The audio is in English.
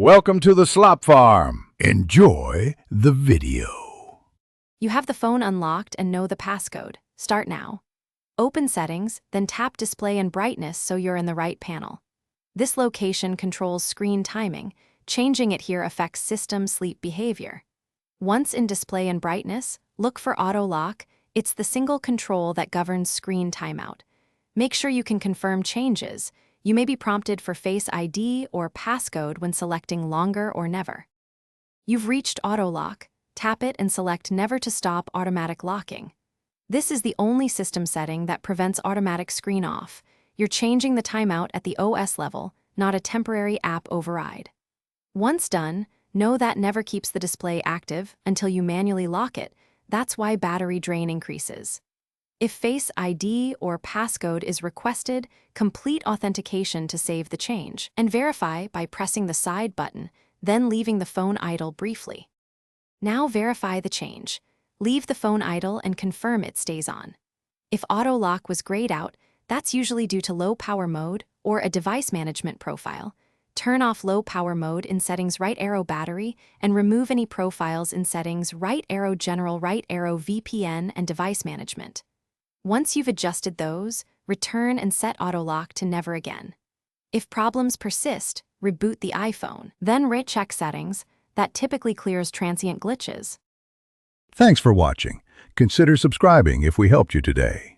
Welcome to the Slop Farm. Enjoy the video. You have the phone unlocked and know the passcode. Start now. Open Settings, then tap Display and Brightness so you're in the right panel. This location controls screen timing. Changing it here affects system sleep behavior. Once in Display and Brightness, look for Auto Lock. It's the single control that governs screen timeout. Make sure you can confirm changes. You may be prompted for Face ID or passcode when selecting Longer or Never. You've reached Auto Lock. Tap it and select Never to stop automatic locking. This is the only system setting that prevents automatic screen off. You're changing the timeout at the OS level, not a temporary app override. Once done, know that Never keeps the display active until you manually lock it. That's why battery drain increases. If Face ID or passcode is requested, complete authentication to save the change, and verify by pressing the side button, then leaving the phone idle briefly. Now verify the change. Leave the phone idle and confirm it stays on. If auto lock was grayed out, that's usually due to low power mode or a device management profile. Turn off low power mode in Settings right arrow Battery and remove any profiles in Settings right arrow General right arrow VPN and Device Management. Once you've adjusted those, return and set auto lock to Never again. If problems persist, reboot the iPhone, then recheck settings. That typically clears transient glitches. Thanks for watching. Consider subscribing if we helped you today.